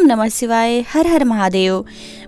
नमः शिवाय। हर हर महादेव।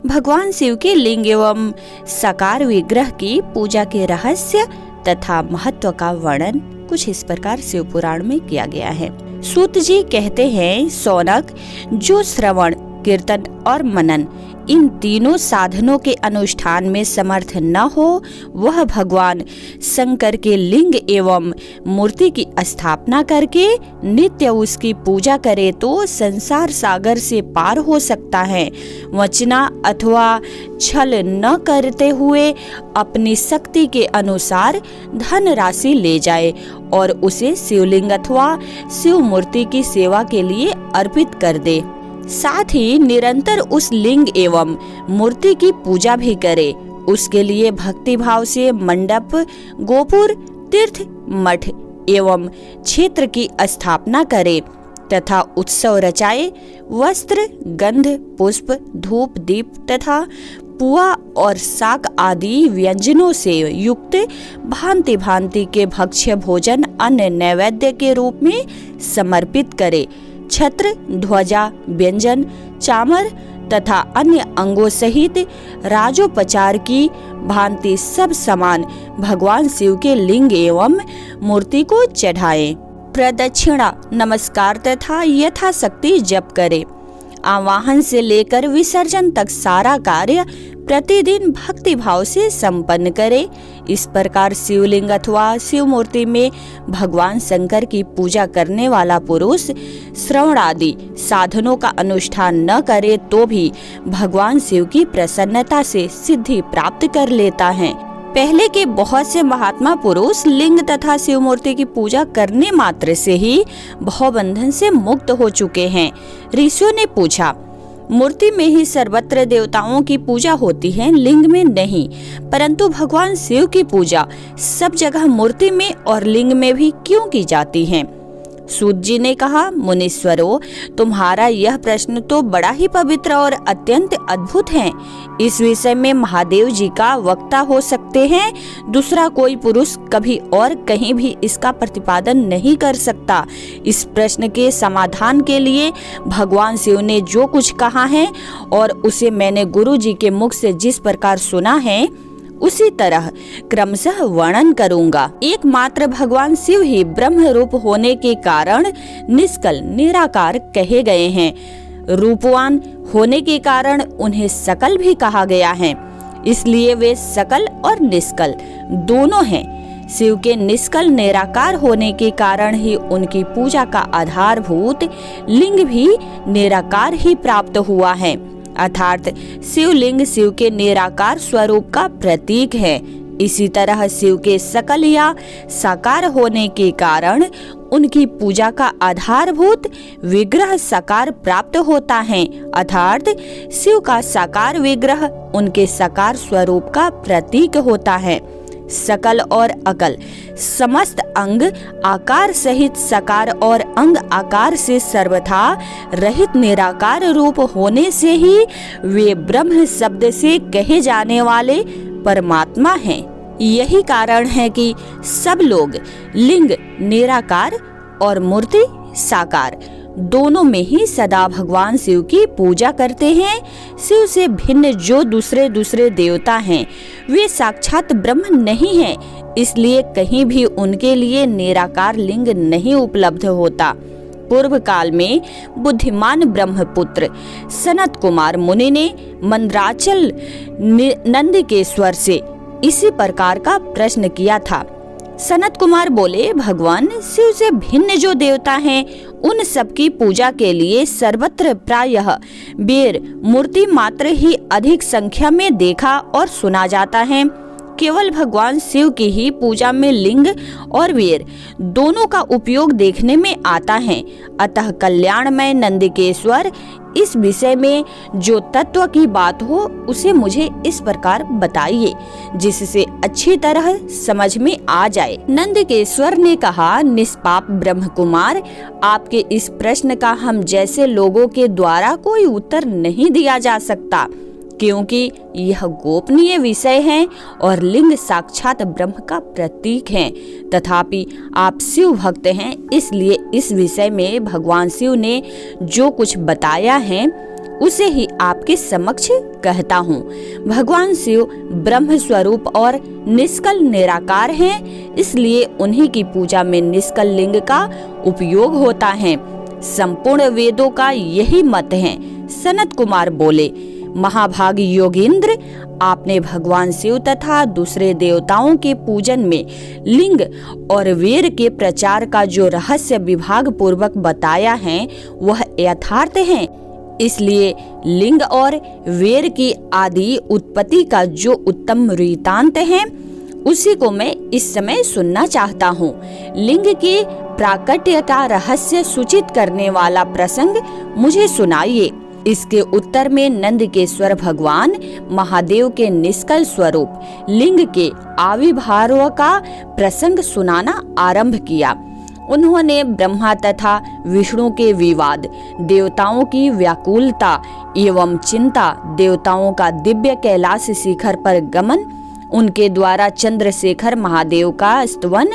भगवान शिव के लिंग एवं साकार विग्रह की पूजा के रहस्य तथा महत्व का वर्णन कुछ इस प्रकार शिव पुराण में किया गया है। सूत जी कहते हैं, सौनक, जो श्रवण, कीर्तन और मनन इन तीनों साधनों के अनुष्ठान में समर्थ न हो, वह भगवान शंकर के लिंग एवं मूर्ति की स्थापना करके नित्य उसकी पूजा करे तो संसार सागर से पार हो सकता है। वंचना अथवा छल न करते हुए अपनी शक्ति के अनुसार धन राशि ले जाए और उसे शिवलिंग अथवा शिव मूर्ति की सेवा के लिए अर्पित कर दे। साथ ही निरंतर उस लिंग एवं मूर्ति की पूजा भी करे। उसके लिए भक्ति भाव से मंडप, गोपुर, तीर्थ, मठ एवं क्षेत्र की स्थापना करे तथा उत्सव रचाए। वस्त्र, गंध, पुष्प, धूप, दीप तथा पुआ और शाक आदि व्यंजनों से युक्त भांति भांति के भक्ष्य भोजन अन्य नैवेद्य के रूप में समर्पित करे। छत्र, ध्वजा, व्यंजन, चामर तथा अन्य अंगों सहित राजोपचार की भांति सब सामान भगवान शिव के लिंग एवं मूर्ति को चढ़ाए। प्रदक्षिणा, नमस्कार तथा यथाशक्ति जप करे। आवाहन से लेकर विसर्जन तक सारा कार्य प्रतिदिन भक्ति भाव से संपन्न करे। इस प्रकार शिवलिंग अथवा शिव मूर्ति में भगवान शंकर की पूजा करने वाला पुरुष श्रवण आदि साधनों का अनुष्ठान न करे तो भी भगवान शिव की प्रसन्नता से सिद्धि प्राप्त कर लेता है। पहले के बहुत से महात्मा पुरुष लिंग तथा शिव मूर्ति की पूजा करने मात्र से ही भवबंधन से मुक्त हो चुके हैं। ऋषियों ने पूछा, मूर्ति में ही सर्वत्र देवताओं की पूजा होती है, लिंग में नहीं, परंतु भगवान शिव की पूजा सब जगह मूर्ति में और लिंग में भी क्यों की जाती है? सूत जी ने कहा, मुनीश्वरों, तुम्हारा यह प्रश्न तो बड़ा ही पवित्र और अत्यंत अद्भुत है। इस विषय में महादेव जी का वक्ता हो सकते हैं, दूसरा कोई पुरुष कभी और कहीं भी इसका प्रतिपादन नहीं कर सकता। इस प्रश्न के समाधान के लिए भगवान शिव ने जो कुछ कहा है और उसे मैंने गुरु जी के मुख से जिस प्रकार सुना है उसी तरह क्रमशः वर्णन करूंगा। एकमात्र भगवान शिव ही ब्रह्म रूप होने के कारण निष्कल, निराकार कहे गए हैं। रूपवान होने के कारण उन्हें सकल भी कहा गया है, इसलिए वे सकल और निष्कल दोनों हैं। शिव के निष्कल निराकार होने के कारण ही उनकी पूजा का आधारभूत लिंग भी निराकार ही प्राप्त हुआ है, अर्थात शिवलिंग शिव के निराकार स्वरूप का प्रतीक है। इसी तरह शिव के सकल या साकार होने के कारण उनकी पूजा का आधारभूत विग्रह साकार प्राप्त होता है, अर्थात शिव का साकार विग्रह उनके साकार स्वरूप का प्रतीक होता है। सकल और अकल समस्त अंग आकार सहित साकार और अंग आकार से सर्वथा रहित निराकार रूप होने से ही वे ब्रह्म शब्द से कहे जाने वाले परमात्मा हैं। यही कारण है कि सब लोग लिंग निराकार और मूर्ति साकार दोनों में ही सदा भगवान शिव की पूजा करते हैं। शिव से भिन्न जो दूसरे देवता हैं, वे साक्षात ब्रह्म नहीं हैं, इसलिए कहीं भी उनके लिए निराकार लिंग नहीं उपलब्ध होता। पूर्व काल में बुद्धिमान ब्रह्मपुत्र सनत कुमार मुनि ने मंदराचल नंदिकेश्वर से इसी प्रकार का प्रश्न किया था। सनत कुमार बोले, भगवान शिव से भिन्न जो देवता हैं, उन सब की पूजा के लिए सर्वत्र प्रायः बेर मूर्ति मात्र ही अधिक संख्या में देखा और सुना जाता है। केवल भगवान शिव की ही पूजा में लिंग और वीर दोनों का उपयोग देखने में आता है। अतः कल्याणमय नंदिकेश्वर इस विषय में जो तत्व की बात हो उसे मुझे इस प्रकार बताइए, जिससे अच्छी तरह समझ में आ जाए। नंदिकेश्वर ने कहा, निष्पाप ब्रह्म कुमार, आपके इस प्रश्न का हम जैसे लोगों के द्वारा कोई उत्तर नहीं दिया जा सकता, क्योंकि यह गोपनीय विषय है और लिंग साक्षात ब्रह्म का प्रतीक है। तथापि आप शिव भक्त हैं, इसलिए इस विषय में भगवान शिव ने जो कुछ बताया है उसे ही आपके समक्ष कहता हूँ। भगवान शिव ब्रह्म स्वरूप और निष्कल निराकार हैं, इसलिए उन्हीं की पूजा में निष्कल लिंग का उपयोग होता है। संपूर्ण वेदों का यही मत है। सनत कुमार बोले, महाभाग योगेंद्र, आपने भगवान शिव तथा दूसरे देवताओं के पूजन में लिंग और वेर के प्रचार का जो रहस्य विभाग पूर्वक बताया है वह यथार्थ है। इसलिए लिंग और वेर की आदि उत्पत्ति का जो उत्तम वृत्तांत है उसी को मैं इस समय सुनना चाहता हूँ। लिंग के प्राकट्य का रहस्य सूचित करने वाला प्रसंग मुझे सुनाइए। इसके उत्तर में नंदकेश्वर भगवान महादेव के निष्कल स्वरूप लिंग के आविर्भाव का प्रसंग सुनाना आरंभ किया। उन्होंने ब्रह्मा तथा विष्णु के विवाद, देवताओं की व्याकुलता एवं चिंता, देवताओं का दिव्य कैलाश शिखर पर गमन, उनके द्वारा चंद्रशेखर महादेव का स्तवन,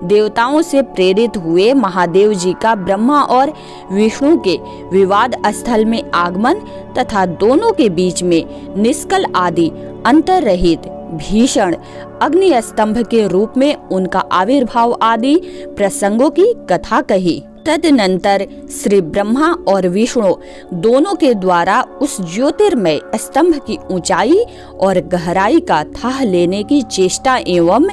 देवताओं से प्रेरित हुए महादेव जी का ब्रह्मा और विष्णु के विवाद स्थल में आगमन तथा दोनों के बीच में निष्कल आदि अंतर रहित भीषण अग्नि स्तंभ के रूप में उनका आविर्भाव आदि प्रसंगों की कथा कही। तदनंतर श्री ब्रह्मा और विष्णु दोनों के द्वारा उस ज्योतिर्मय स्तंभ की ऊंचाई और गहराई का थाह लेने की चेष्टा एवं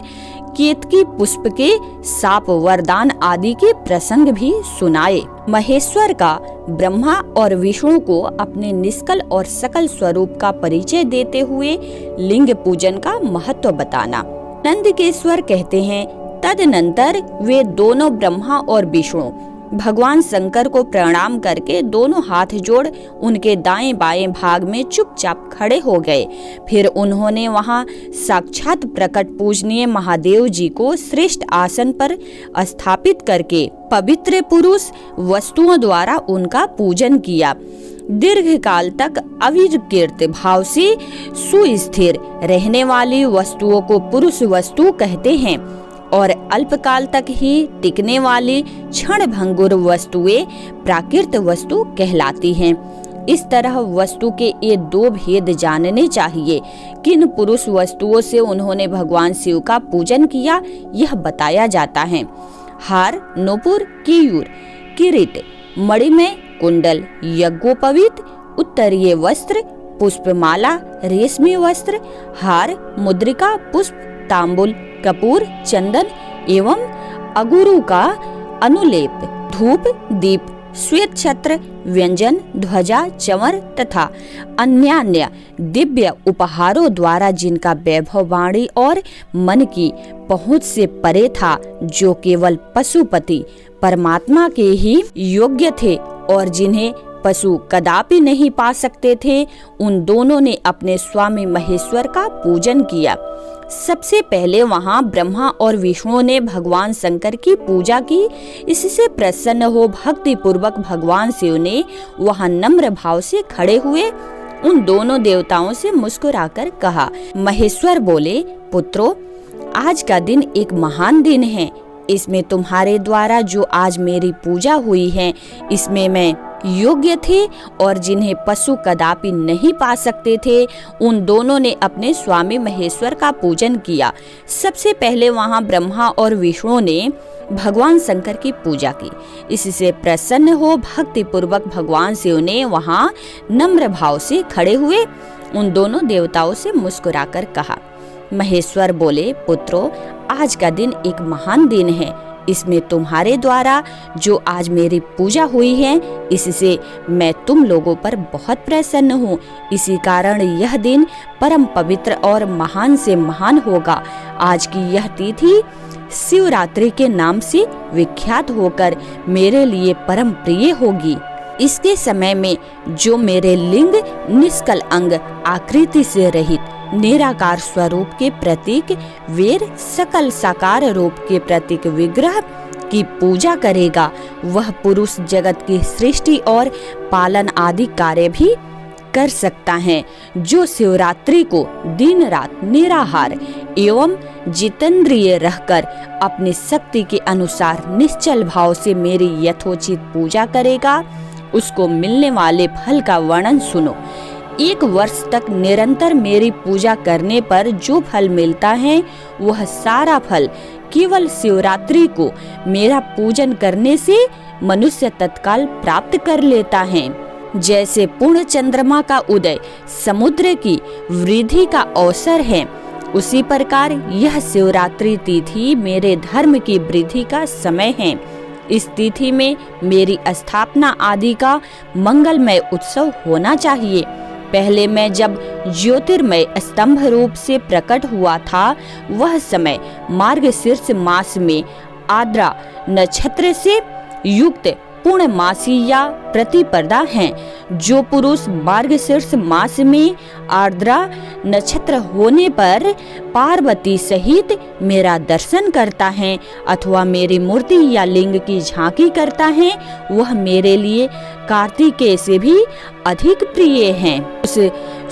केतकी पुष्प के साप वरदान आदि के प्रसंग भी सुनाए। महेश्वर का ब्रह्मा और विष्णु को अपने निष्कल और सकल स्वरूप का परिचय देते हुए लिंग पूजन का महत्व बताना। नंदकेश्वर कहते हैं, तदनंतर वे दोनों ब्रह्मा और विष्णु भगवान शंकर को प्रणाम करके दोनों हाथ जोड़ उनके दाएं बाएं भाग में चुपचाप खड़े हो गए। फिर उन्होंने वहां साक्षात प्रकट पूजनीय महादेव जी को श्रेष्ठ आसन पर स्थापित करके पवित्र पुरुष वस्तुओं द्वारा उनका पूजन किया। दीर्घ काल तक अविकृत भाव से सुस्थिर रहने वाली वस्तुओं को पुरुष वस्तु कहते हैं और अल्पकाल तक ही टिकने वाली क्षण भंगुर वस्तुएं प्राकृत वस्तु कहलाती हैं। इस तरह वस्तु के ये दो भेद जानने चाहिए। किन पुरुष वस्तुओं से उन्होंने भगवान शिव का पूजन किया यह बताया जाता है। हार, नूपुर, केयूर, किरीट, मणिमय कुंडल, यज्ञोपवीत, उत्तरीय वस्त्र, पुष्पमाला, रेशमी वस्त्र, हार, मुद्रिका, पुष्प, तांबुल, कपूर, चंदन एवं अगुरु का अनुलेप, धूप, दीप, श्वेत छत्र, व्यंजन, ध्वजा, चंवर तथा अन्य दिव्य उपहारों द्वारा जिनका वैभव वाणी और मन की पहुंच से परे था, जो केवल पशुपति परमात्मा के ही योग्य थे और जिन्हें पशु कदापि नहीं पा सकते थे, उन दोनों ने अपने स्वामी महेश्वर का पूजन किया। सबसे पहले वहां ब्रह्मा और विष्णु ने भगवान शंकर की पूजा की। इससे प्रसन्न हो भक्ति पूर्वक भगवान शिव ने वहां नम्र भाव से खड़े हुए उन दोनों देवताओं से मुस्कुराकर कहा। महेश्वर बोले, पुत्रों, आज का दिन एक महान दिन है। इसमें तुम्हारे द्वारा जो आज मेरी पूजा हुई है, इसमें मैं योग्य थे और जिन्हें पशु कदापि नहीं पा सकते थे, उन दोनों ने अपने स्वामी महेश्वर का पूजन किया। सबसे पहले वहां ब्रह्मा और विष्णु ने भगवान शंकर की पूजा की। इससे प्रसन्न हो भक्ति पूर्वक भगवान शिव ने वहां नम्र भाव से खड़े हुए उन दोनों देवताओं से मुस्कुराकर कहा। महेश्वर बोले, पुत्रों, आज का दिन एक महान दिन है। इसमें तुम्हारे द्वारा जो आज मेरी पूजा हुई है, इससे मैं तुम लोगों पर बहुत प्रसन्न हूँ। इसी कारण यह दिन परम पवित्र और महान से महान होगा। आज की यह तिथि शिवरात्रि के नाम से विख्यात होकर मेरे लिए परम प्रिय होगी। इसके समय में जो मेरे लिंग निष्कल अंग आकृति से रहित निराकार स्वरूप के प्रतीक वीर सकल साकार रूप के प्रतीक विग्रह की पूजा करेगा, वह पुरुष जगत की सृष्टि और पालन आदि कार्य भी कर सकता है। जो शिवरात्रि को दिन रात निराहार एवं जितेंद्रिय रहकर अपनी शक्ति के अनुसार निश्चल भाव से मेरी यथोचित पूजा करेगा, उसको मिलने वाले फल का वर्णन सुनो। 1 वर्ष तक निरंतर मेरी पूजा करने पर जो फल मिलता है वह सारा फल केवल शिवरात्रि को मेरा पूजन करने से मनुष्य तत्काल प्राप्त कर लेता है। जैसे पूर्ण चंद्रमा का उदय समुद्र की वृद्धि का अवसर है, उसी प्रकार यह शिवरात्रि तिथि मेरे धर्म की वृद्धि का समय है। इस तिथि में मेरी स्थापना आदि का मंगलमय उत्सव होना चाहिए। पहले मैं जब ज्योतिर्मय स्तंभ रूप से प्रकट हुआ था, वह समय मार्गशीर्ष मास में आर्द्रा नक्षत्र से युक्त पूर्णमासी या प्रतिपदा हैं। जो पुरुष मार्गशीर्ष मास में आर्द्रा नक्षत्र होने पर पार्वती सहित मेरा दर्शन करता है अथवा मेरी मूर्ति या लिंग की झांकी करता है, वह मेरे लिए कार्तिकेय से भी अधिक प्रिय हैं। उस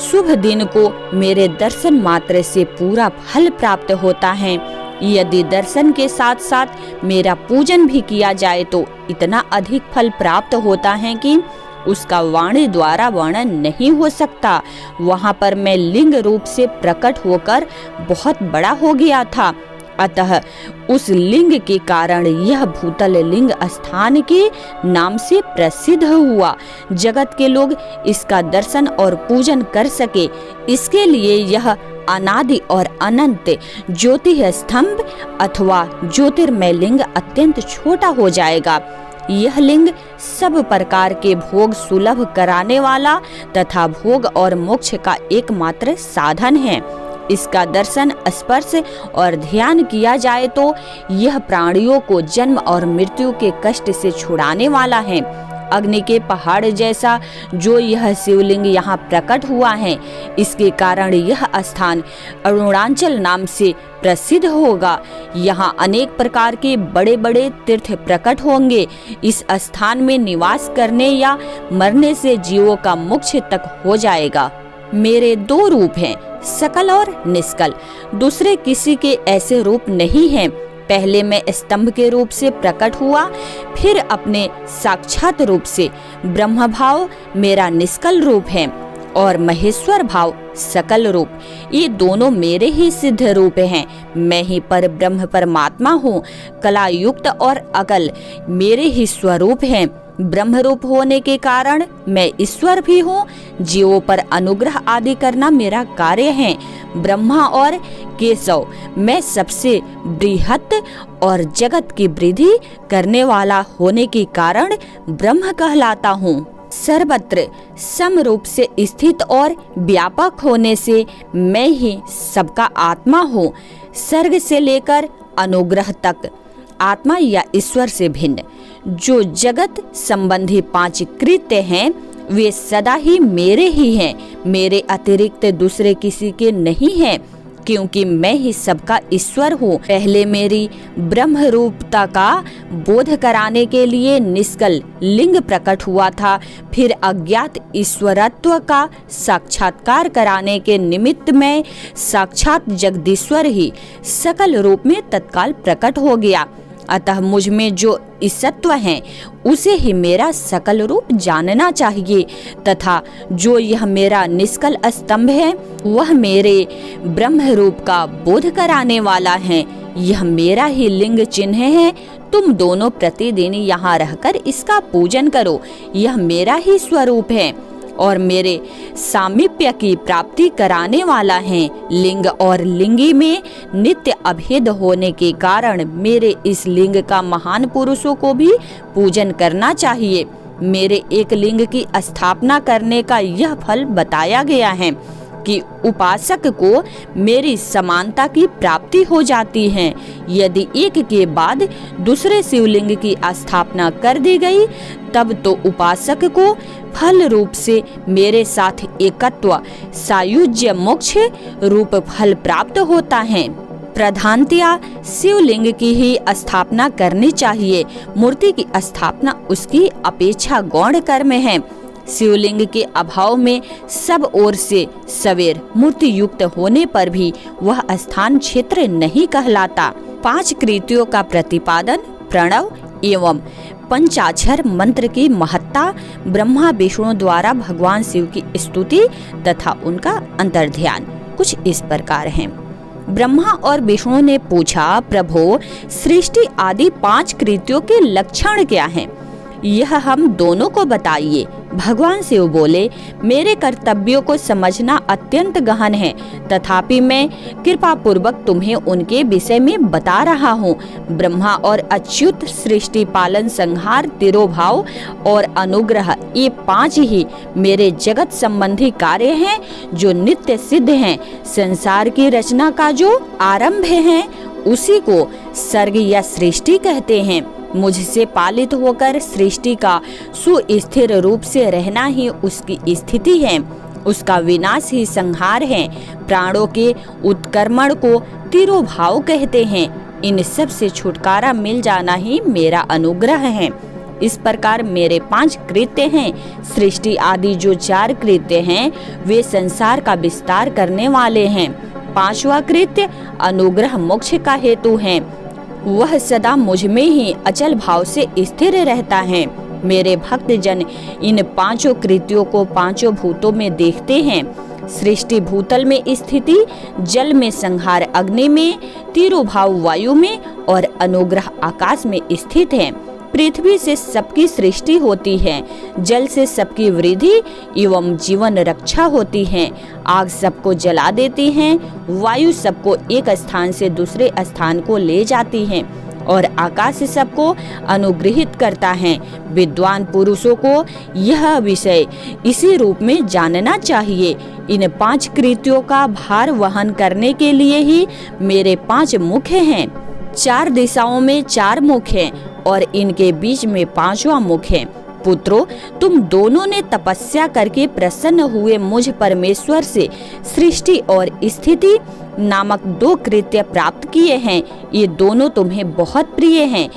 शुभ दिन को मेरे दर्शन मात्र से पूरा फल प्राप्त होता है। यदि दर्शन के साथ साथ मेरा पूजन भी किया जाए तो इतना अधिक फल प्राप्त होता है कि उसका वाणी द्वारा वर्णन नहीं हो सकता। वहाँ पर मैं लिंग रूप से प्रकट होकर बहुत बड़ा हो गया था, अतः उस लिंग के कारण यह भूतल लिंग स्थान के नाम से प्रसिद्ध हुआ। जगत के लोग इसका दर्शन और पूजन कर सके, इसके लिए यह अनादि और अनंत ज्योति स्तंभ अथवा ज्योतिर्मय लिंग अत्यंत छोटा हो जाएगा। यह लिंग सब प्रकार के भोग सुलभ कराने वाला तथा भोग और मोक्ष का एकमात्र साधन है। इसका दर्शन, स्पर्श और ध्यान किया जाए तो यह प्राणियों को जन्म और मृत्यु के कष्ट से छुड़ाने वाला है। अग्नि के पहाड़ जैसा जो यह शिवलिंग यहाँ प्रकट हुआ है, इसके कारण यह स्थान अरुणाचल नाम से प्रसिद्ध होगा। यहाँ अनेक प्रकार के बड़े बड़े तीर्थ प्रकट होंगे। इस स्थान में निवास करने या मरने से जीवों का मोक्ष तक हो जाएगा। मेरे 2 रूप हैं, सकल और निष्कल। दूसरे किसी के ऐसे रूप नहीं हैं। पहले मैं स्तंभ के रूप से प्रकट हुआ, फिर अपने साक्षात रूप से। ब्रह्म भाव मेरा निष्कल रूप है और महेश्वर भाव सकल रूप। ये दोनों मेरे ही सिद्ध रूप हैं। मैं ही पर ब्रह्म परमात्मा हूँ। कला युक्त और अकल मेरे ही स्वरूप हैं। ब्रह्म रूप होने के कारण मैं ईश्वर भी हूँ। जीवों पर अनुग्रह आदि करना मेरा कार्य है। ब्रह्मा और केशव मैं सबसे बृहत और जगत की वृद्धि करने वाला होने के कारण ब्रह्म कहलाता हूँ। सर्वत्र सम रूप से स्थित और व्यापक होने से मैं ही सबका आत्मा हूँ। सर्ग से लेकर अनुग्रह तक आत्मा या ईश्वर से भिन्न जो जगत संबंधी 5 कृत्य हैं, वे सदा ही मेरे ही हैं। मेरे अतिरिक्त दूसरे किसी के नहीं हैं, क्योंकि मैं ही सबका ईश्वर हूँ। पहले मेरी ब्रह्म रूपता का बोध कराने के लिए निष्कल लिंग प्रकट हुआ था। फिर अज्ञात ईश्वरत्व का साक्षात्कार कराने के निमित्त में साक्षात जगदीश्वर ही सकल रूप में तत्काल प्रकट हो गया। अतः मुझ में जो ईसत्व है उसे ही मेरा सकल रूप जानना चाहिए, तथा जो यह मेरा निष्कल स्तंभ है वह मेरे ब्रह्म रूप का बोध कराने वाला है। यह मेरा ही लिंग चिन्ह है। तुम दोनों प्रतिदिन यहाँ रहकर इसका पूजन करो। यह मेरा ही स्वरूप है और मेरे सामीप्य की प्राप्ति कराने वाला है। लिंग और लिंगी में नित्य अभेद होने के कारण मेरे इस लिंग का महान पुरुषों को भी पूजन करना चाहिए। मेरे एक लिंग की स्थापना करने का यह फल बताया गया है कि उपासक को मेरी समानता की प्राप्ति हो जाती है। यदि एक के बाद दूसरे शिवलिंग की स्थापना कर दी गई, तब तो उपासक को फल रूप से मेरे साथ एकत्व सायुज्य मोक्ष रूप फल प्राप्त होता है। प्रधानतया शिवलिंग की ही स्थापना करनी चाहिए। मूर्ति की स्थापना उसकी अपेक्षा गौण कर्म है। शिवलिंग के अभाव में सब ओर से सवेर मूर्ति युक्त होने पर भी वह स्थान क्षेत्र नहीं कहलाता। 5 कृत्यों का प्रतिपादन प्रणव एवं पंचाक्षर मंत्र की महत्ता ब्रह्मा विष्णु द्वारा भगवान शिव की स्तुति तथा उनका अंतर्ध्यान कुछ इस प्रकार है। ब्रह्मा और विष्णु ने पूछा, प्रभु सृष्टि आदि 5 कृत्यों के लक्षण क्या हैं? यह हम दोनों को बताइए। भगवान शिव बोले, मेरे कर्तव्यों को समझना अत्यंत गहन है, तथापि मैं कृपा पूर्वक तुम्हें उनके विषय में बता रहा हूँ। ब्रह्मा और अच्युत सृष्टि पालन संहार तिरोभाव और अनुग्रह ये 5 ही मेरे जगत संबंधी कार्य हैं जो नित्य सिद्ध हैं। संसार की रचना का जो आरंभ है उसी को सर्ग या सृष्टि कहते हैं। मुझसे पालित होकर सृष्टि का सुस्थिर रूप से रहना ही उसकी स्थिति है, उसका विनाश ही संहार है। प्राणों के उत्क्रमण को तिरोभाव कहते हैं। इन सब से छुटकारा मिल जाना ही मेरा अनुग्रह है। इस प्रकार मेरे 5 कृत्य हैं। सृष्टि आदि जो 4 कृत्य हैं वे संसार का विस्तार करने वाले हैं। 5वां कृत्य अनुग्रह मोक्ष का हेतु है। वह सदा मुझ में ही अचल भाव से स्थिर रहता है। मेरे भक्त जन इन 5 कृत्यों को 5 भूतों में देखते हैं। सृष्टि भूतल में स्थिति, जल में संहार अग्नि में, तिरोभाव वायु में और अनुग्रह आकाश में स्थित है। पृथ्वी से सबकी सृष्टि होती है, जल से सबकी वृद्धि एवं जीवन रक्षा होती है, आग सबको जला देती है, वायु सबको एक स्थान से दूसरे स्थान को ले जाती है और आकाश सबको अनुग्रहित करता है। विद्वान पुरुषों को यह विषय इसी रूप में जानना चाहिए। इन 5 कृत्यों का भार वहन करने के लिए ही मेरे 5 मुख हैं। 4 दिशाओं में 4 मुख हैं और इनके बीच में 5वां मुख है। पुत्रों, तुम दोनों ने तपस्या करके प्रसन्न हुए मुझ परमेश्वर से सृष्टि और स्थिति नामक 2 कृत्य प्राप्त किए हैं। ये दोनों तुम्हें बहुत प्रिय हैं।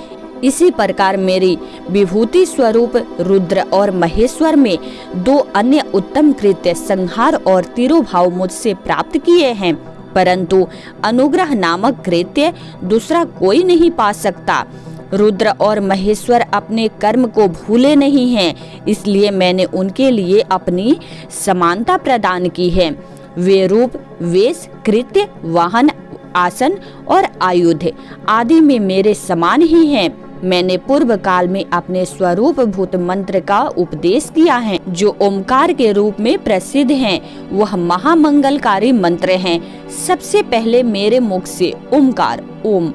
इसी प्रकार मेरी विभूति स्वरूप रुद्र और महेश्वर में 2 अन्य उत्तम कृत्य संहार और तिरोभाव मुझसे प्राप्त किए हैं, परंतु अनुग्रह नामक कृत्य दूसरा कोई नहीं पा सकता। रुद्र और महेश्वर अपने कर्म को भूले नहीं हैं, इसलिए मैंने उनके लिए अपनी समानता प्रदान की है। वे रूप, वेश, कृत्य, वाहन, आसन और आयुध आदि में मेरे समान ही हैं। मैंने पूर्व काल में अपने स्वरूप भूत मंत्र का उपदेश किया है, जो ओमकार के रूप में प्रसिद्ध हैं। वह महामंगलकारी मंत्र हैं। सबसे पहले मेरे मुख से ओमकार ओम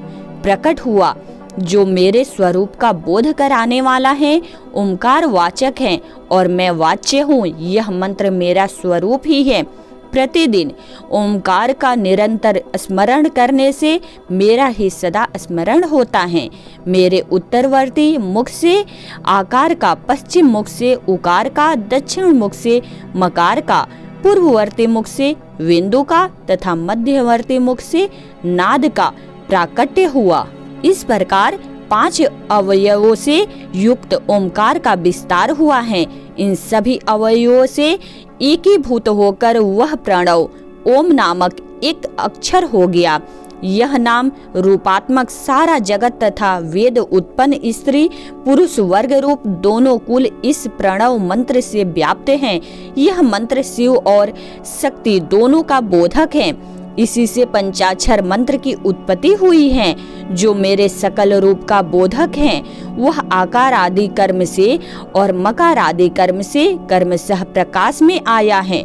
प्रकट हुआ, जो मेरे स्वरूप का बोध कराने वाला है। ओमकार वाचक है और मैं वाच्य हूँ। यह मंत्र मेरा स्वरूप ही है। प्रतिदिन ओमकार का निरंतर स्मरण करने से मेरा ही सदा स्मरण होता है। मेरे उत्तरवर्ती मुख से आकार का, पश्चिम मुख से उकार का, दक्षिण मुख से मकार का, पूर्ववर्ती मुख से बिंदु का तथा मध्यवर्ती मुख से नाद का प्राकट्य हुआ। इस प्रकार 5 अवयवों से युक्त ओमकार का विस्तार हुआ है। इन सभी अवयवों से एकीभूत होकर वह प्रणव ओम नामक एक अक्षर हो गया। यह नाम रूपात्मक सारा जगत तथा वेद उत्पन्न स्त्री पुरुष वर्ग रूप दोनों कुल इस प्रणव मंत्र से व्याप्त हैं। यह मंत्र शिव और शक्ति दोनों का बोधक है। इसी से पंचाक्षर मंत्र की उत्पत्ति हुई है, जो मेरे सकल रूप का बोधक है। वह आकार आदि कर्म से और मकार आदि कर्म से कर्म सह प्रकाश में आया है।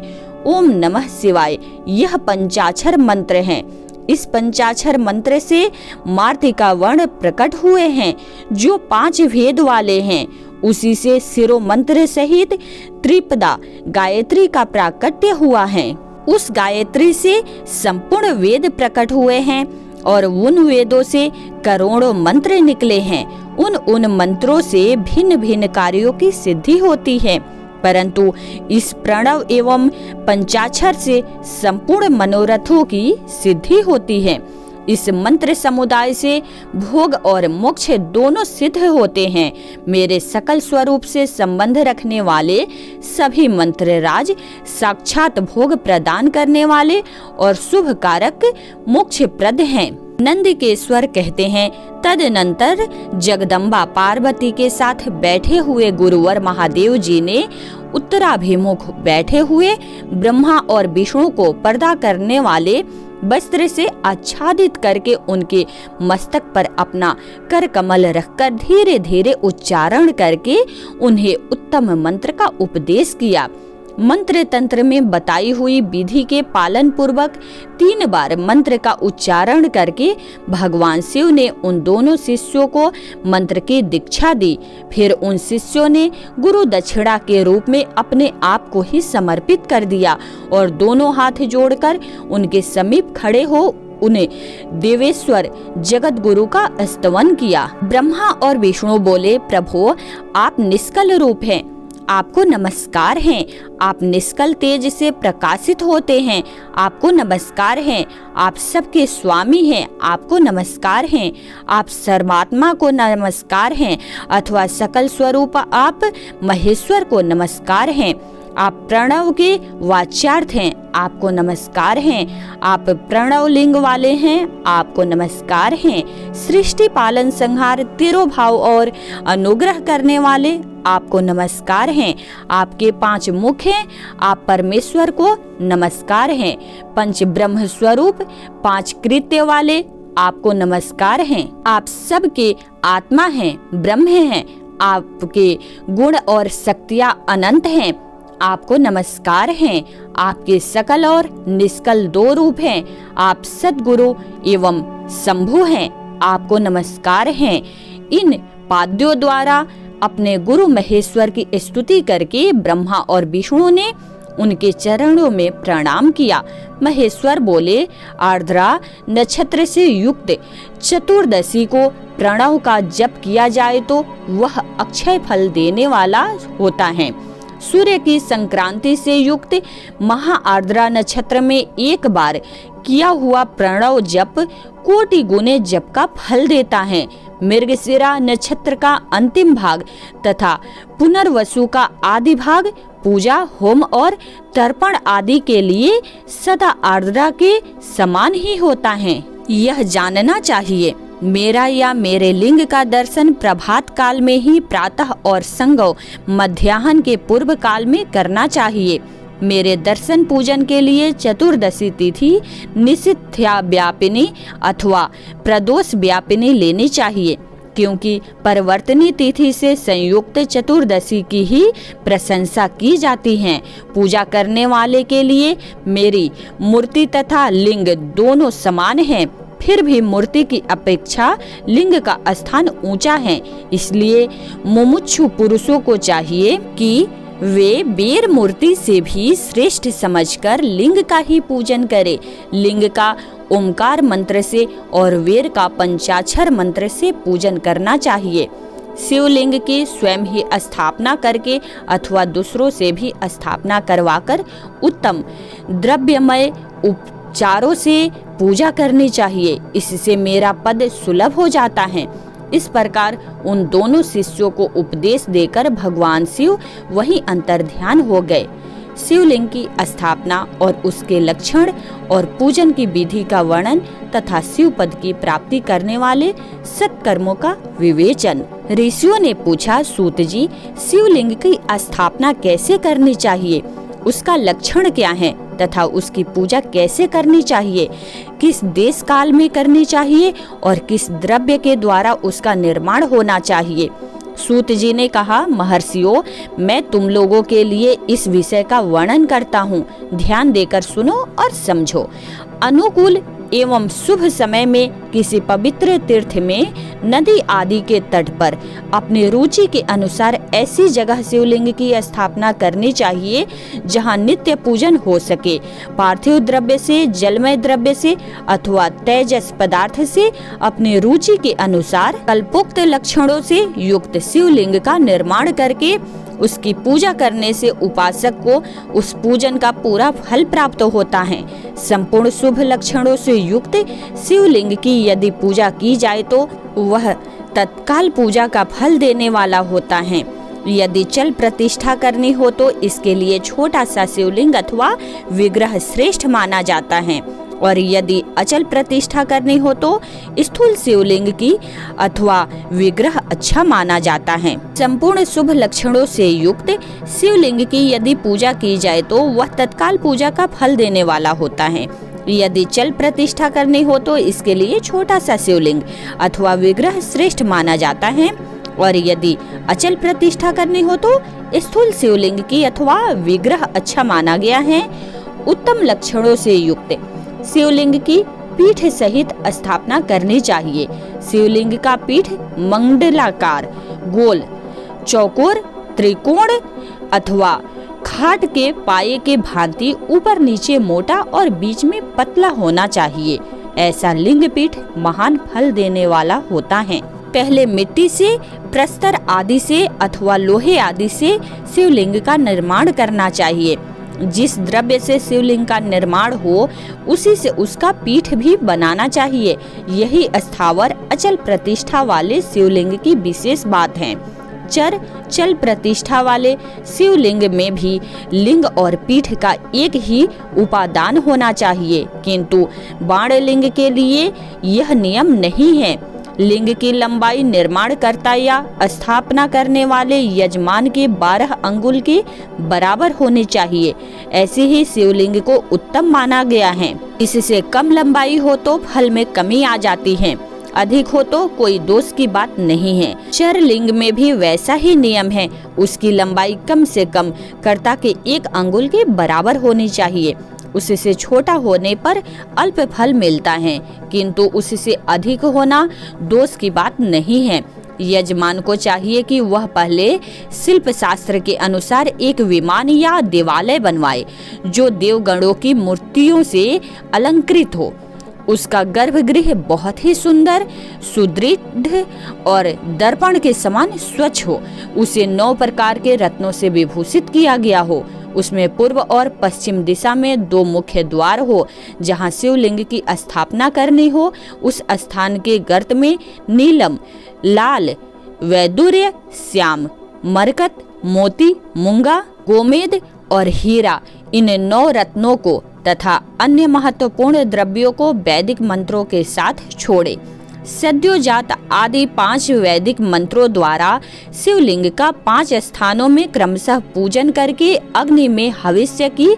ओम नमः शिवाय यह पंचाक्षर मंत्र है। इस पंचाक्षर मंत्र से मार्तिका वर्ण प्रकट हुए हैं, जो 5 भेद वाले हैं। उसी से सिरो मंत्र सहित त्रिपदा गायत्री का प्राकट्य हुआ है। उस गायत्री से संपूर्ण वेद प्रकट हुए हैं और उन वेदों से करोड़ों मंत्र निकले हैं। उन मंत्रों से भिन्न भिन्न कार्यों की सिद्धि होती है, परंतु इस प्रणव एवं पंचाक्षर से संपूर्ण मनोरथों की सिद्धि होती है। इस मंत्र समुदाय से भोग और मोक्ष दोनों सिद्ध होते हैं। मेरे सकल स्वरूप से संबंध रखने वाले सभी मंत्र राज साक्षात भोग प्रदान करने वाले और शुभ कारक मोक्ष प्रद हैं। नंदिकेश्वर कहते हैं, तदनंतर जगदम्बा पार्वती के साथ बैठे हुए गुरुवर महादेव जी ने उत्तराभिमुख बैठे हुए ब्रह्मा और विष्णु को पर्दा करने वाले वस्त्र से आच्छादित करके उनके मस्तक पर अपना कर कमल रखकर धीरे धीरे उच्चारण करके उन्हें उत्तम मंत्र का उपदेश किया। मंत्र तंत्र में बताई हुई विधि के पालन पूर्वक 3 बार मंत्र का उच्चारण करके भगवान शिव ने उन दोनों शिष्यों को मंत्र की दीक्षा दी। फिर उन शिष्यों ने गुरु दक्षिणा के रूप में अपने आप को ही समर्पित कर दिया और दोनों हाथ जोड़कर उनके समीप खड़े हो उन्हें देवेश्वर जगत गुरु का स्तवन किया। ब्रह्मा और विष्णु बोले, प्रभु आप निष्कल रूप हैं, आपको नमस्कार है। आप निष्कल तेज से प्रकाशित होते हैं, आपको नमस्कार है। आप सबके स्वामी हैं, आपको नमस्कार है। आप सर्वात्मा को नमस्कार हैं अथवा सकल स्वरूप आप महेश्वर को नमस्कार हैं। आप प्रणव के वाच्यार्थ हैं, आपको नमस्कार हैं। आप प्रणव लिंग वाले हैं, आपको नमस्कार हैं। सृष्टि पालन संहार तिरोभाव और अनुग्रह करने वाले आपको नमस्कार हैं। आपके 5 मुख हैं, आप परमेश्वर को नमस्कार हैं। 5 ब्रह्म स्वरूप 5 कृत्य वाले आपको नमस्कार हैं। आप सबके आत्मा हैं, ब्रह्म हैं। आपके गुण और शक्तियां अनंत हैं, आपको नमस्कार हैं। आपके सकल और निष्कल 2 रूप हैं। आप सद्गुरु एवं शंभु हैं, आपको नमस्कार हैं। इन पाद्यों द्वारा अपने गुरु महेश्वर की स्तुति करके ब्रह्मा और विष्णु ने उनके चरणों में प्रणाम किया। महेश्वर बोले, आर्द्रा नक्षत्र से युक्त चतुर्दशी को प्रणव का जप किया जाए तो वह अक्षय फल देने वाला होता है। सूर्य की संक्रांति से युक्त महा आर्द्रा नक्षत्र में एक बार किया हुआ प्रणव जप कोटि गुने जप का फल देता है। मृगशिरा नक्षत्र का अंतिम भाग तथा पुनर्वसु का आदि भाग पूजा होम और तर्पण आदि के लिए सदा आर्द्रा के समान ही होता है। यह जानना चाहिए, मेरा या मेरे लिंग का दर्शन प्रभात काल में ही प्रातः और संगव मध्याह्न के पूर्व काल में करना चाहिए। मेरे दर्शन पूजन के लिए चतुर्दशी तिथि निशिथ्या व्यापिनी अथवा प्रदोष व्यापिनी लेनी चाहिए, क्योंकि परिवर्तनी तिथि से संयुक्त चतुर्दशी की ही प्रशंसा की जाती है। पूजा करने वाले के लिए मेरी मूर्ति तथा लिंग दोनों समान हैं, फिर भी मूर्ति की अपेक्षा लिंग का स्थान ऊंचा है। इसलिए मुमुक्षु पुरुषों को चाहिए कि वे बेर मूर्ति से भी श्रेष्ठ समझकर लिंग का ही पूजन करें। लिंग का ओमकार मंत्र से और वेर का पंचाक्षर मंत्र से पूजन करना चाहिए। शिवलिंग की स्वयं ही स्थापना करके अथवा दूसरों से भी स्थापना करवाकर उत्तम द्रव्यमय उपचारों से पूजा करनी चाहिए। इससे मेरा पद सुलभ हो जाता है। इस प्रकार उन दोनों शिष्यों को उपदेश देकर भगवान शिव वहीं अंतर्ध्यान हो गए। शिवलिंग की स्थापना और उसके लक्षण और पूजन की विधि का वर्णन तथा शिव पद की प्राप्ति करने वाले सत्कर्मों का विवेचन। ऋषियों ने पूछा, सूत जी, शिवलिंग की स्थापना कैसे करनी चाहिए, उसका लक्षण क्या है तथा उसकी पूजा कैसे करनी चाहिए, किस देश काल में करनी चाहिए और किस द्रव्य के द्वारा उसका निर्माण होना चाहिए। सूत जी ने कहा, महर्षियों, मैं तुम लोगों के लिए इस विषय का वर्णन करता हूँ, ध्यान देकर सुनो और समझो। अनुकूल एवं शुभ समय में किसी पवित्र तीर्थ में नदी आदि के तट पर अपनी रुचि के अनुसार ऐसी जगह शिवलिंग की स्थापना करनी चाहिए जहां नित्य पूजन हो सके। पार्थिव द्रव्य से, जलमय द्रव्य से अथवा तेजस पदार्थ से अपनी रुचि के अनुसार कल्पोक्त लक्षणों से युक्त शिवलिंग का निर्माण करके उसकी पूजा करने से उपासक को उस पूजन का पूरा फल प्राप्त होता है। संपूर्ण शुभ लक्षणों से युक्त शिवलिंग की यदि पूजा की जाए तो वह तत्काल पूजा का फल देने वाला होता है। यदि चल प्रतिष्ठा करनी हो तो इसके लिए छोटा सा शिवलिंग अथवा विग्रह श्रेष्ठ माना जाता है। और यदि अचल प्रतिष्ठा करनी हो तो स्थूल शिवलिंग की अथवा विग्रह अच्छा माना जाता है। संपूर्ण शुभ लक्षणों से युक्त शिवलिंग की यदि पूजा की जाए तो वह तत्काल पूजा का फल देने वाला होता है। यदि चल प्रतिष्ठा करनी हो तो इसके लिए छोटा सा शिवलिंग अथवा विग्रह श्रेष्ठ माना जाता है, और यदि अचल प्रतिष्ठा करनी हो तो स्थूल शिवलिंग की अथवा विग्रह अच्छा माना गया है। उत्तम लक्षणों से युक्त शिवलिंग की पीठ सहित स्थापना करनी चाहिए। शिवलिंग का पीठ मंडलाकार, गोल, चौकोर, त्रिकोण अथवा खाट के पाए के भांति ऊपर नीचे मोटा और बीच में पतला होना चाहिए। ऐसा लिंग पीठ महान फल देने वाला होता है। पहले मिट्टी से, प्रस्तर आदि से अथवा लोहे आदि से शिवलिंग का निर्माण करना चाहिए। जिस द्रव्य से शिवलिंग का निर्माण हो उसी से उसका पीठ भी बनाना चाहिए। यही स्थावर अचल प्रतिष्ठा वाले शिवलिंग की विशेष बात है। चल प्रतिष्ठा वाले शिवलिंग में भी लिंग और पीठ का एक ही उपादान होना चाहिए, किंतु बाण लिंग के लिए यह नियम नहीं है। लिंग की लंबाई निर्माणकर्ता या स्थापना करने वाले यजमान के 12 अंगुल के बराबर होनी चाहिए। ऐसे ही शिवलिंग को उत्तम माना गया है। इससे कम लंबाई हो तो फल में कमी आ जाती है, अधिक हो तो कोई दोष की बात नहीं है। चर लिंग में भी वैसा ही नियम है। उसकी लंबाई कम से कम कर्ता के 1 अंगुल के बराबर होनी चाहिए। उससे छोटा होने पर अल्प फल मिलता है, किंतु उससे अधिक होना दोष की बात नहीं है। यजमान को चाहिए कि वह पहले शिल्प शास्त्र के अनुसार एक विमान या देवालय बनवाए जो देवगणों की मूर्तियों से अलंकृत हो। उसका गर्भगृह बहुत ही सुंदर, सुदृढ़ और दर्पण के समान स्वच्छ हो। उसे 9 प्रकार के रत्नों से विभूषित किया गया हो। उसमें पूर्व और पश्चिम दिशा में 2 मुख्य द्वार हो। जहाँ शिवलिंग की स्थापना करनी हो उस स्थान के गर्त में नीलम, लाल, वैदुर्य, श्याम, मरकत, मोती, मूंगा, गोमेद और हीरा, इन 9 रत्नों को तथा अन्य महत्वपूर्ण द्रव्यों को वैदिक मंत्रों के साथ छोड़े। सद्योजात आदि 5 वैदिक मंत्रों द्वारा शिवलिंग का 5 स्थानों में क्रमशः पूजन करके अग्नि में हविष्य की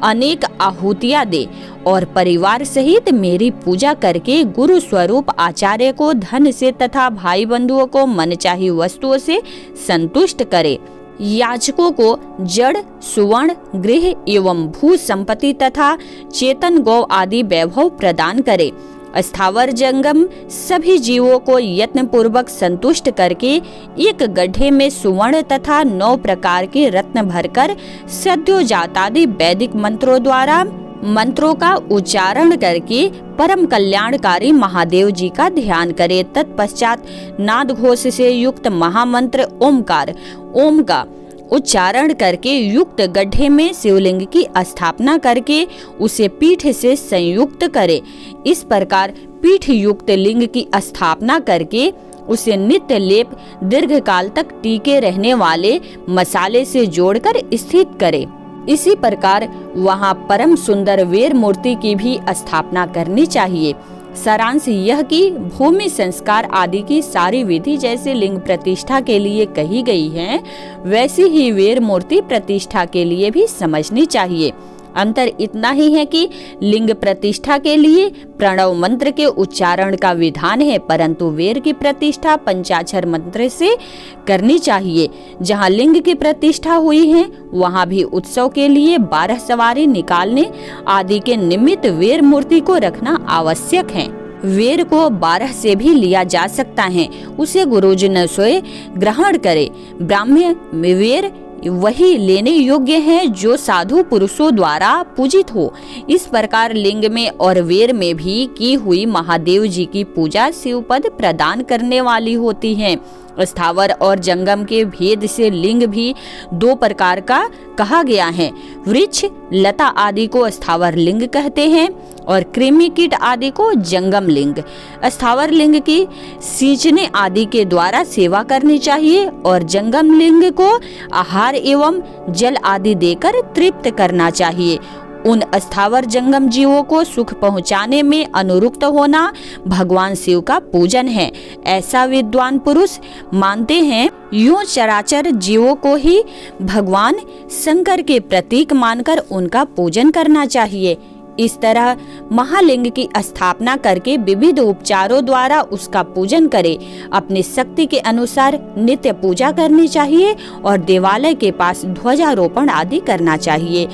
अनेक आहुतियां दे और परिवार सहित मेरी पूजा करके गुरु स्वरूप आचार्य को धन से तथा भाई बंधुओं को मनचाही वस्तुओं से संतुष्ट करे। याचकों को जड़, सुवर्ण, गृह एवं भू संपत्ति तथा चेतन गौ आदि वैभव प्रदान करे। स्थावर जंगम सभी जीवों को यत्न पूर्वक संतुष्ट करके एक गड्ढे में सुवर्ण तथा 9 प्रकार के रत्न भरकर सद्योजातादि वैदिक मंत्रों द्वारा मंत्रों का उच्चारण करके परम कल्याणकारी महादेव जी का ध्यान करे। तत्पश्चात नाद घोष से युक्त महामंत्र ओमकार ओम का उच्चारण करके युक्त गड्ढे में शिवलिंग की स्थापना करके उसे पीठ से संयुक्त करे। इस प्रकार पीठ युक्त लिंग की स्थापना करके उसे नित्य लेप दीर्घ काल तक टीके रहने वाले मसाले से जोड़कर स्थित करे। इसी प्रकार वहां परम सुंदर वीर मूर्ति की भी स्थापना करनी चाहिए। सारांश यह कि भूमि संस्कार आदि की सारी विधि जैसे लिंग प्रतिष्ठा के लिए कही गई है, वैसी ही वीर मूर्ति प्रतिष्ठा के लिए भी समझनी चाहिए। अंतर इतना ही है कि लिंग प्रतिष्ठा के लिए प्रणव मंत्र के उच्चारण का विधान है, परंतु वीर की प्रतिष्ठा पंचाक्षर मंत्र से करनी चाहिए। जहाँ लिंग की प्रतिष्ठा हुई है वहाँ भी उत्सव के लिए 12 सवारी निकालने आदि के निमित्त वीर मूर्ति को रखना आवश्यक है। वीर को 12 से भी लिया जा सकता है, उसे गुरुजन स्वयं ग्रहण करे। ब्राह्मण वीर वही लेने योग्य है जो साधु पुरुषों द्वारा पूजित हो। इस प्रकार लिंग में और वीर में भी की हुई महादेव जी की पूजा शिवपद प्रदान करने वाली होती है। स्थावर और जंगम के भेद से लिंग भी 2 प्रकार का कहा गया है। वृक्ष, लता आदि को स्थावर लिंग कहते हैं और कृमि कीट आदि को जंगम लिंग। स्थावर लिंग की सींचने आदि के द्वारा सेवा करनी चाहिए और जंगम लिंग को आहार एवं जल आदि देकर तृप्त करना चाहिए। उन अस्थावर जंगम जीवों को सुख पहुंचाने में अनुरुक्त होना भगवान शिव का पूजन है, ऐसा विद्वान पुरुष मानते हैं। यूं चराचर जीवों को ही भगवान शंकर के प्रतीक मानकर उनका पूजन करना चाहिए। इस तरह महालिंग की स्थापना करके विविध उपचारों द्वारा उसका पूजन करे। अपनी शक्ति के अनुसार नित्य पूजा करनी चाहिए और देवालय के पास ध्वजारोपण आदि करना चाहिए।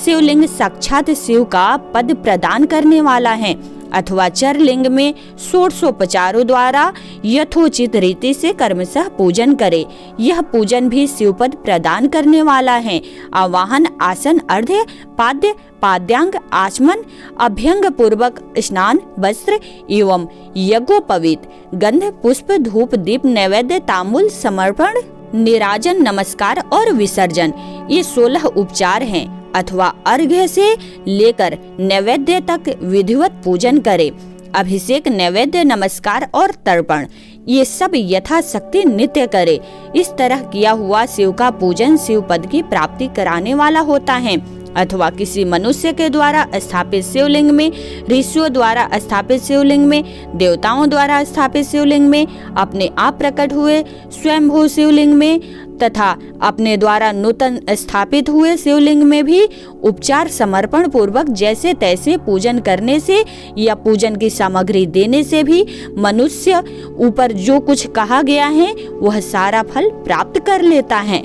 शिवलिंग साक्षात शिव का पद प्रदान करने वाला है अथवा चरलिंग में षोडशोपचारों द्वारा यथोचित रीति से कर्मशः पूजन करे। यह पूजन भी शिवपद प्रदान करने वाला है। आवाहन, आसन, अर्घ्य, पाद्य, पाद्यांग, आचमन, अभ्यंग पूर्वक स्नान, वस्त्र एवं यज्ञोपवीत, गंध, पुष्प, धूप, दीप, नैवेद्य, तांबूल समर्पण, निराजन, नमस्कार और विसर्जन, ये 16 उपचार हैं अथवा अर्घ्य से लेकर नैवेद्य तक विधिवत पूजन करे। अभिषेक, नैवेद्य, नमस्कार और तर्पण, ये सब यथाशक्ति नित्य करे। इस तरह किया हुआ शिव का पूजन शिव पद की प्राप्ति कराने वाला होता है। अथवा किसी मनुष्य के द्वारा स्थापित शिवलिंग में, ऋषियों द्वारा स्थापित शिवलिंग में, देवताओं द्वारा स्थापित शिवलिंग में, अपने आप प्रकट हुए स्वयंभू शिवलिंग में तथा अपने द्वारा नूतन स्थापित हुए शिवलिंग में भी उपचार समर्पण पूर्वक जैसे तैसे पूजन करने से या पूजन की सामग्री देने से भी मनुष्य ऊपर जो कुछ कहा गया है वह सारा फल प्राप्त कर लेता है।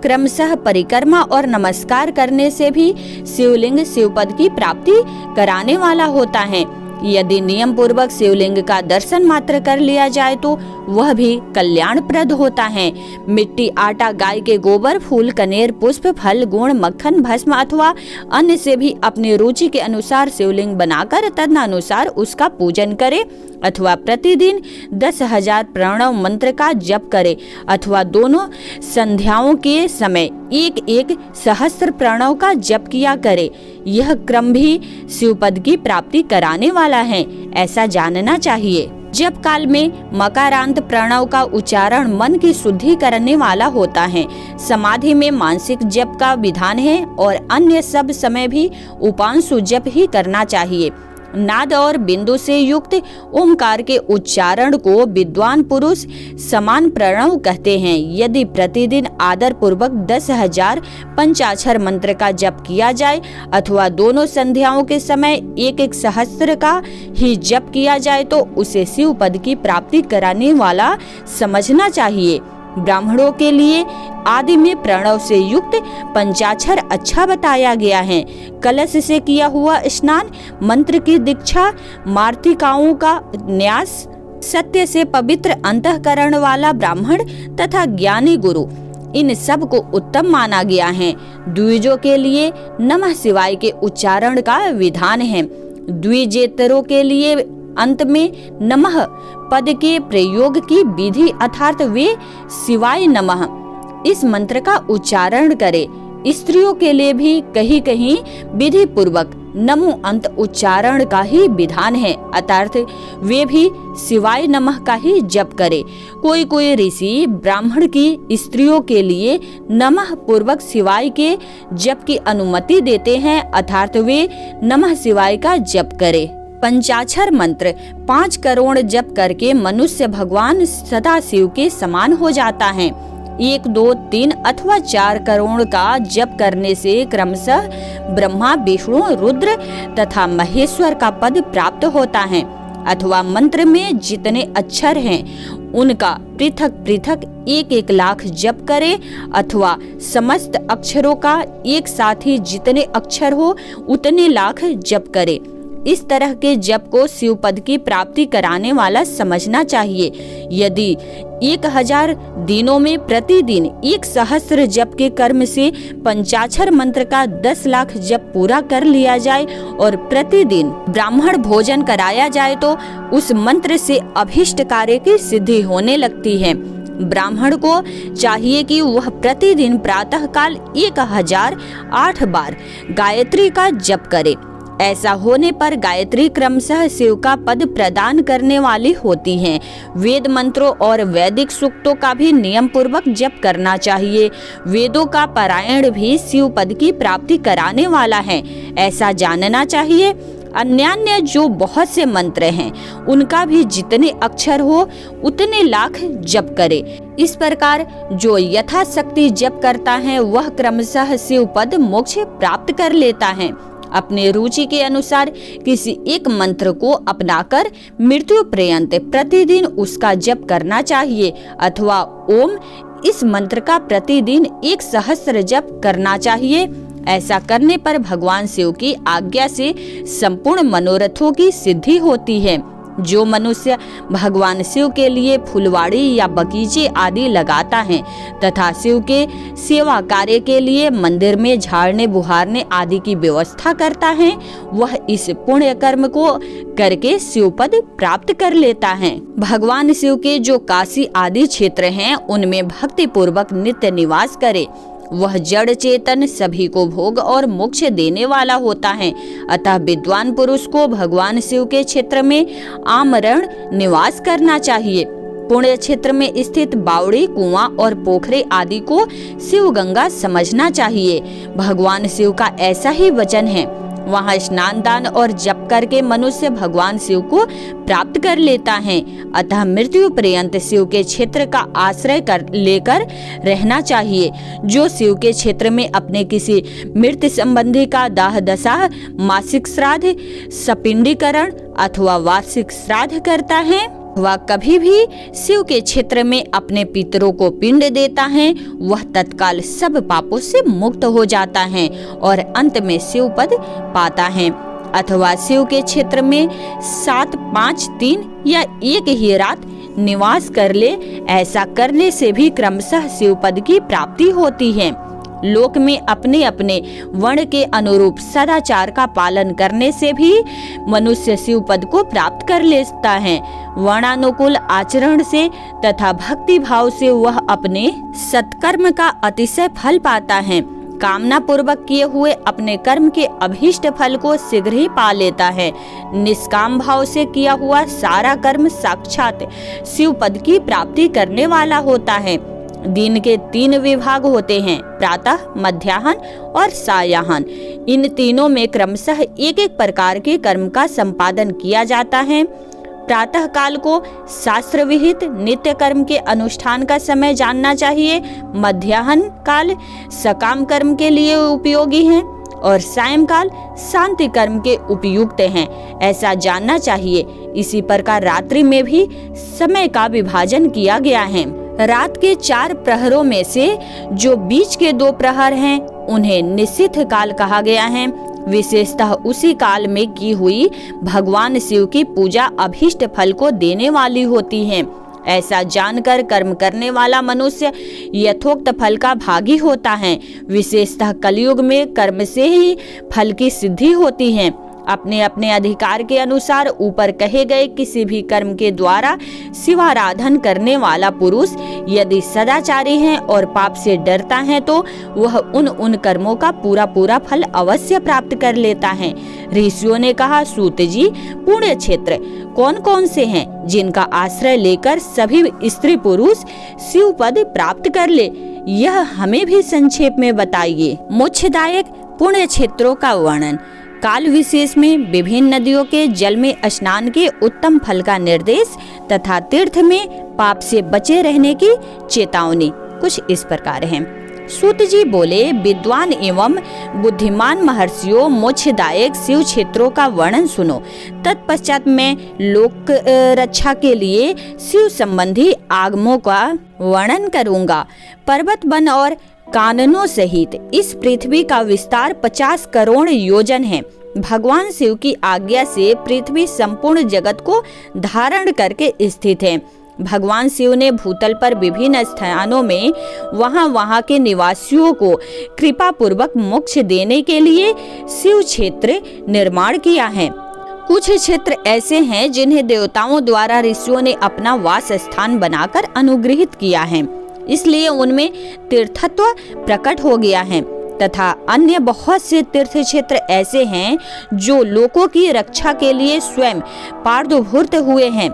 क्रमशः परिक्रमा और नमस्कार करने से भी शिवलिंग शिवपद की प्राप्ति कराने वाला होता है। यदि नियम पूर्वक शिवलिंग का दर्शन मात्र कर लिया जाए तो वह भी कल्याणप्रद होता है। मिट्टी, आटा, गाय के गोबर, फूल, कनेर, पुष्प, फल, गुण, मक्खन, भस्म अथवा अन्य से भी अपनी रुचि के अनुसार शिवलिंग बनाकर तदनुसार उसका पूजन करे अथवा प्रतिदिन 10,000 प्रणव मंत्र का जप करे अथवा दोनों संध्याओं के समय एक सहस्त्र प्रणव का जप किया करे। यह क्रम भी शिवपद की प्राप्ति कराने वाला है, ऐसा जानना चाहिए। जप काल में मकारांत प्रणव का उच्चारण मन की शुद्धि करने वाला होता है। समाधि में मानसिक जप का विधान है और अन्य सब समय भी उपांशु जप ही करना चाहिए। नाद और बिंदु से युक्त ओमकार के उच्चारण को विद्वान पुरुष समान प्रणव कहते हैं। यदि प्रतिदिन आदर पूर्वक 10,000 पंचाक्षर मंत्र का जप किया जाए अथवा दोनों संध्याओं के समय एक सहस्त्र का ही जप किया जाए तो उसे शिव पद की प्राप्ति कराने वाला समझना चाहिए। ब्राह्मणों के लिए आदि में प्रणव से युक्त पंचाक्षर अच्छा बताया गया है। कलश से किया हुआ स्नान, मंत्र की दीक्षा, मार्तिकाओं का न्यास, सत्य से पवित्र अंतःकरण वाला ब्राह्मण तथा ज्ञानी गुरु, इन सब को उत्तम माना गया है। द्विजों के लिए नमः शिवाय के उच्चारण का विधान है। द्विजेतरों के लिए अंत में नमः पद के प्रयोग की विधि अर्थात वे शिवाय नमः इस मंत्र का उच्चारण करे। स्त्रियों के लिए भी कहीं कहीं विधि पूर्वक नमो अंत उच्चारण का ही विधान है अर्थात वे भी शिवाय नमः का ही जप करे। कोई कोई ऋषि ब्राह्मण की स्त्रियों के लिए नमः पूर्वक शिवाय के जप की अनुमति देते हैं अर्थात वे नमः शिवाय का जप करे। पंचाक्षर मंत्र 5 करोड़ जप करके मनुष्य भगवान सदाशिव के समान हो जाता है। 1, 2, 3 अथवा 4 करोड़ का जप करने से क्रमशः ब्रह्मा, विष्णु, रुद्र तथा महेश्वर का पद प्राप्त होता है। अथवा मंत्र में जितने अक्षर हैं उनका पृथक पृथक 1 लाख जप करे अथवा समस्त अक्षरों का एक साथ ही जितने अक्षर हो उतने लाख जप करे। इस तरह के जप को शिव पद की प्राप्ति कराने वाला समझना चाहिए। यदि 1000 दिनों में प्रतिदिन 1 सहस्त्र जप के कर्म से पंचाक्षर मंत्र का 10 लाख जप पूरा कर लिया जाए और प्रतिदिन ब्राह्मण भोजन कराया जाए तो उस मंत्र से अभीष्ट कार्य की सिद्धि होने लगती है। ब्राह्मण को चाहिए कि वह प्रतिदिन प्रातः काल 1008 बार गायत्री का जप करे। ऐसा होने पर गायत्री क्रमशः शिव का पद प्रदान करने वाली होती हैं। वेद मंत्रों और वैदिक सूक्तों का भी नियम पूर्वक जप करना चाहिए। वेदों का पारायण भी शिव पद की प्राप्ति कराने वाला है। ऐसा जानना चाहिए। अन्यान्य जो बहुत से मंत्र हैं, उनका भी जितने अक्षर हो उतने लाख जप करे। इस प्रकार जो यथाशक्ति जप करता है वह क्रमशः शिवपद मोक्ष प्राप्त कर लेता है। अपने रुचि के अनुसार किसी एक मंत्र को अपनाकर मृत्यु पर्यंत प्रतिदिन उसका जप करना चाहिए, अथवा ओम इस मंत्र का प्रतिदिन 1 सहस्त्र जप करना चाहिए। ऐसा करने पर भगवान शिव की आज्ञा से संपूर्ण मनोरथों की सिद्धि होती है। जो मनुष्य भगवान शिव के लिए फुलवाड़ी या बगीचे आदि लगाता है तथा शिव के सेवा कार्य के लिए मंदिर में झाड़ने बुहारने आदि की व्यवस्था करता है, वह इस पुण्य कर्म को करके शिवपद प्राप्त कर लेता है। भगवान शिव के जो काशी आदि क्षेत्र हैं, उनमें भक्ति पूर्वक नित्य निवास करे। वह जड़ चेतन सभी को भोग और मोक्ष देने वाला होता है। अतः विद्वान पुरुष को भगवान शिव के क्षेत्र में आमरण निवास करना चाहिए। पुण्य क्षेत्र में स्थित बावड़ी, कुआं और पोखरे आदि को शिव गंगा समझना चाहिए। भगवान शिव का ऐसा ही वचन है। वहाँ स्नान दान और जप करके मनुष्य भगवान शिव को प्राप्त कर लेता है। अतः मृत्यु पर्यंत शिव के क्षेत्र का आश्रय लेकर रहना चाहिए। जो शिव के क्षेत्र में अपने किसी मृत संबंधी का दाह दशा, मासिक श्राद्ध, सपिंडीकरण अथवा वार्षिक श्राद्ध करता है, वह कभी भी शिव के क्षेत्र में अपने पितरों को पिंड देता है, वह तत्काल सब पापों से मुक्त हो जाता है और अंत में शिव पद पाता है। अथवा शिव के क्षेत्र में 7, 5, 3 या 1 ही रात निवास कर ले। ऐसा करने से भी क्रमशः शिव पद की प्राप्ति होती है। लोक में अपने अपने वर्ण के अनुरूप सदाचार का पालन करने से भी मनुष्य शिव पद को प्राप्त कर लेता है। वर्णानुकूल आचरण से तथा भक्ति भाव से वह अपने सत्कर्म का अतिशय फल पाता है। कामना पूर्वक किए हुए अपने कर्म के अभीष्ट फल को शीघ्र ही पा लेता है। निष्काम भाव से किया हुआ सारा कर्म साक्षात शिव पद की प्राप्ति करने वाला होता है। दिन के 3 विभाग होते हैं, प्रातः, मध्याह्न और सायाह्न। इन तीनों में क्रमशः एक एक प्रकार के कर्म का संपादन किया जाता है। प्रातः काल को शास्त्र विहित नित्य कर्म के अनुष्ठान का समय जानना चाहिए। मध्याह्न काल सकाम कर्म के लिए उपयोगी है और सायंकाल शांति कर्म के उपयुक्त हैं, ऐसा जानना चाहिए। इसी प्रकार रात्रि में भी समय का विभाजन किया गया है। रात के 4 प्रहरों में से जो बीच के 2 प्रहर हैं, उन्हें निश्चित काल कहा गया है। विशेषतः उसी काल में की हुई भगवान शिव की पूजा अभीष्ट फल को देने वाली होती है। ऐसा जानकर कर्म करने वाला मनुष्य यथोक्त फल का भागी होता है। विशेषतः कलयुग में कर्म से ही फल की सिद्धि होती है। अपने अपने अधिकार के अनुसार ऊपर कहे गए किसी भी कर्म के द्वारा शिवाराधन करने वाला पुरुष यदि सदाचारी है और पाप से डरता है तो वह उन कर्मों का पूरा फल अवश्य प्राप्त कर लेता है। ऋषियों ने कहा, सूत जी, पुण्य क्षेत्र कौन कौन से हैं जिनका आश्रय लेकर सभी स्त्री पुरुष शिव पद प्राप्त कर ले, यह हमें भी संक्षेप में बताइए। मोक्षदायक पुण्य क्षेत्रों का वर्णन। काल विशेष में विभिन्न नदियों के जल में स्नान के उत्तम फल का निर्देश तथा तीर्थ में पाप से बचे रहने की चेतावनी कुछ इस प्रकार है। सूत जी बोले, विद्वान एवं बुद्धिमान महर्षियों, मोक्षदायक शिव क्षेत्रों का वर्णन सुनो। तत्पश्चात मैं लोक रक्षा के लिए शिव संबंधी आगमों का वर्णन करूंगा। पर्वत, वन और काननों सहित इस पृथ्वी का विस्तार 50 करोड़ योजन है। भगवान शिव की आज्ञा से पृथ्वी संपूर्ण जगत को धारण करके स्थित है। भगवान शिव ने भूतल पर विभिन्न स्थानों में वहां के निवासियों को कृपा पूर्वक मोक्ष देने के लिए शिव क्षेत्र निर्माण किया है। कुछ क्षेत्र ऐसे हैं जिन्हें देवताओं द्वारा ऋषियों ने अपना वास स्थान बनाकर अनुग्रहित किया है, इसलिए उनमें तीर्थत्व प्रकट हो गया है। तथा अन्य बहुत से तीर्थ क्षेत्र ऐसे हैं जो लोगों की रक्षा के लिए स्वयं पार्दभूत हुए हैं।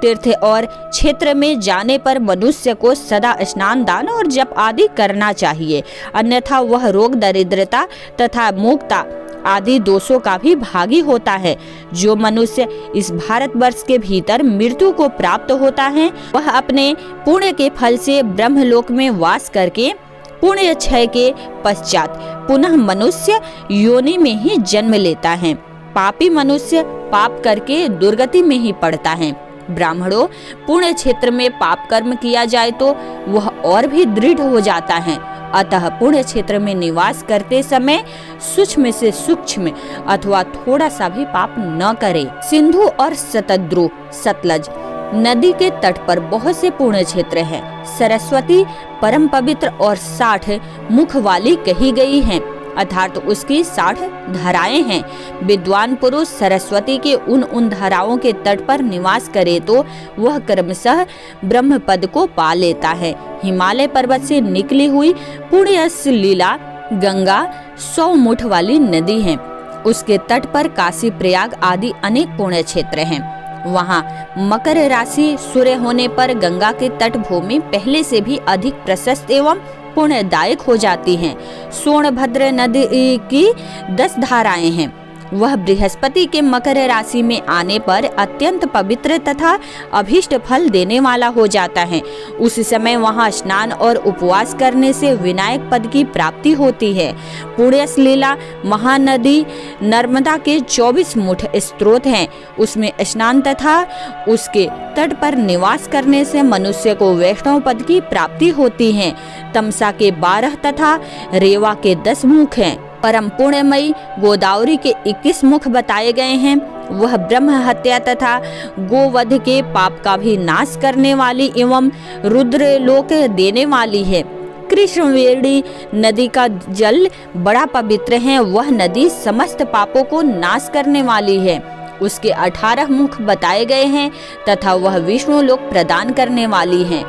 तीर्थ और क्षेत्र में जाने पर मनुष्य को सदा स्नान दान और जप आदि करना चाहिए, अन्यथा वह रोग, दरिद्रता तथा मूकता आदि दोषों का भी भागी होता है। जो मनुष्य इस भारतवर्ष के भीतर मृत्यु को प्राप्त होता है, वह अपने पुण्य के फल से ब्रह्मलोक में वास करके पुण्य क्षय के पश्चात पुनः मनुष्य योनि में ही जन्म लेता है। पापी मनुष्य पाप करके दुर्गति में ही पड़ता है। ब्राह्मणों, पुण्य क्षेत्र में पाप कर्म किया जाए तो वह और भी दृढ़ हो जाता है। अतः पुण्य क्षेत्र में निवास करते समय सूक्ष्म से सूक्ष्म अथवा थोड़ा सा भी पाप न करे। सिंधु और शतद्रु सतलज नदी के तट पर बहुत से पुण्य क्षेत्र हैं। सरस्वती परम पवित्र और 60 मुख वाली कही गई है, अर्थात उसकी 60 धाराएं हैं। विद्वान पुरुष सरस्वती के उन धाराओं के तट पर निवास करे तो वह क्रमशः ब्रह्म पद को पा लेता है। हिमालय पर्वत से निकली हुई पुण्यस लीला गंगा 100 मुठ वाली नदी है। उसके तट पर काशी, प्रयाग आदि अनेक पुण्य क्षेत्र हैं। वहाँ मकर राशि सूर्य होने पर गंगा के तट भूमि पहले से भी अधिक प्रशस्त एवं पुण्यदायक हो जाती हैं। सोनभद्र नदी की 10 धाराएं हैं। वह बृहस्पति के मकर राशि में आने पर अत्यंत पवित्र तथा अभीष्ट फल देने वाला हो जाता है। उस समय वहां स्नान और उपवास करने से विनायक पद की प्राप्ति होती है। पुण्यस लीला महानदी नर्मदा के 24 मुठ स्रोत हैं। उसमें स्नान तथा उसके तट पर निवास करने से मनुष्य को वैष्णव पद की प्राप्ति होती है। तमसा के 12 तथा रेवा के 10 मुख हैं। परम पुण्यमयी गोदावरी के 21 मुख बताए गए हैं। वह ब्रह्म हत्या तथा गोवध के पाप का भी नाश करने वाली एवं रुद्र लोक देने वाली है। कृष्णवेणी नदी का जल बड़ा पवित्र है। वह नदी समस्त पापों को नाश करने वाली है। उसके 18 मुख बताए गए हैं तथा वह विष्णु लोक प्रदान करने वाली है।